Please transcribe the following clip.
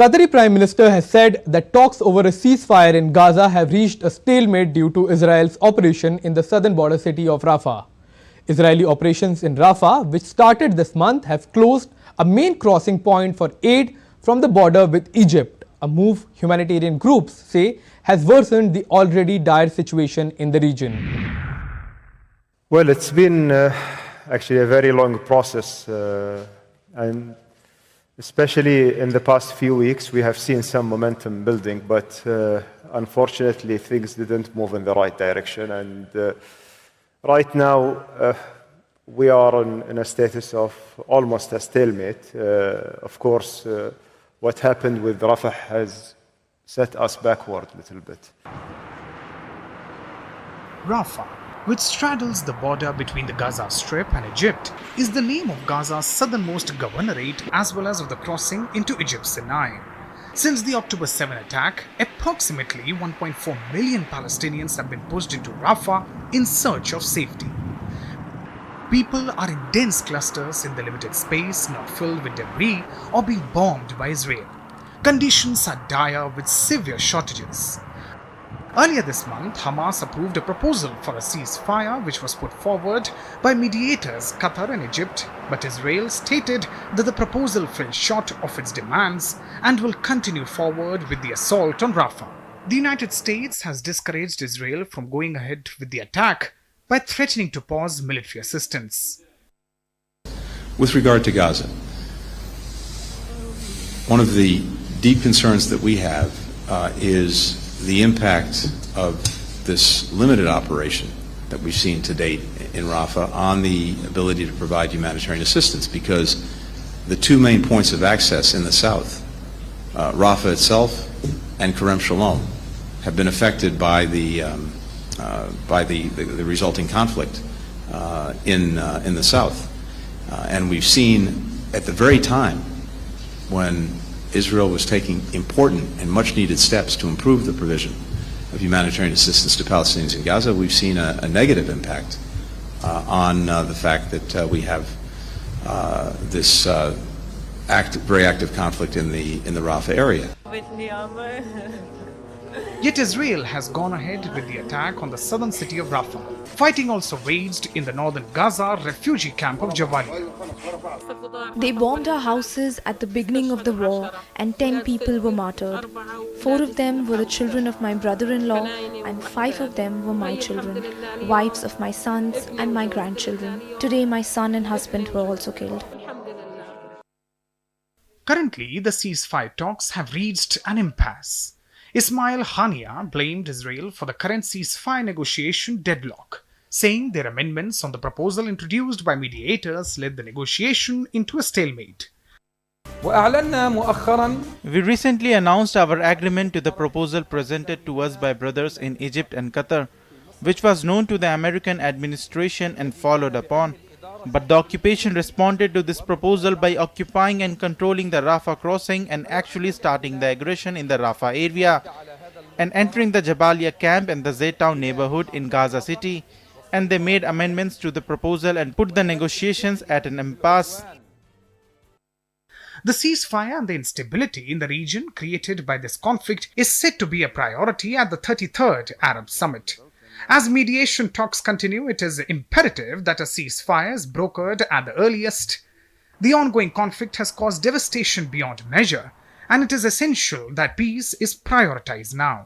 Qatari Prime Minister has said that talks over a ceasefire in Gaza have reached a stalemate due to Israel's operation in the southern border city of Rafah. Israeli operations in Rafah, which started this month, have closed a main crossing point for aid from the border with Egypt, a move humanitarian groups say has worsened the already dire situation in the region. Well, it's been actually a very long process, and especially in the past few weeks, we have seen some momentum building, but unfortunately, things didn't move in the right direction. And right now, we are in a status of almost a stalemate. Of course, what happened with Rafah has set us backward a little bit. Rafah, which straddles the border between the Gaza Strip and Egypt, is the name of Gaza's southernmost governorate as well as of the crossing into Egypt's Sinai. Since the October 7 attack, approximately 1.4 million Palestinians have been pushed into Rafah in search of safety. People are in dense clusters in the limited space, not filled with debris or being bombed by Israel. Conditions are dire with severe shortages. Earlier this month, Hamas approved a proposal for a ceasefire which was put forward by mediators Qatar and Egypt, but Israel stated that the proposal fell short of its demands and will continue forward with the assault on Rafah. The United States has discouraged Israel from going ahead with the attack by threatening to pause military assistance. With regard to Gaza, one of the deep concerns that we have is the impact of this limited operation that we've seen to date in Rafah on the ability to provide humanitarian assistance, because the two main points of access in the south, Rafah itself and Kerem Shalom, have been affected by the resulting conflict in the south. And we've seen at the very time when Israel was taking important and much needed steps to improve the provision of humanitarian assistance to Palestinians in Gaza, we've seen a negative impact on the fact that we have this very active conflict in the Rafah area. Yet Israel has gone ahead with the attack on the southern city of Rafah. Fighting also raged in the northern Gaza refugee camp of Jabalia. They bombed our houses at the beginning of the war and 10 people were martyred. 4 of them were the children of my brother-in-law and 5 of them were my children, wives of my sons and my grandchildren. Today my son and husband were also killed. Currently, the ceasefire talks have reached an impasse. Ismail Hania blamed Israel for the current ceasefire negotiation deadlock, saying their amendments on the proposal introduced by mediators led the negotiation into a stalemate. We recently announced our agreement to the proposal presented to us by brothers in Egypt and Qatar, which was known to the American administration and followed upon. But the occupation responded to this proposal by occupying and controlling the Rafah crossing and actually starting the aggression in the Rafah area and entering the Jabalia camp and the Zaytown neighborhood in Gaza City. And they made amendments to the proposal and put the negotiations at an impasse. The ceasefire and the instability in the region created by this conflict is said to be a priority at the 33rd Arab Summit. As mediation talks continue, it is imperative that a ceasefire is brokered at the earliest. The ongoing conflict has caused devastation beyond measure, and it is essential that peace is prioritized now.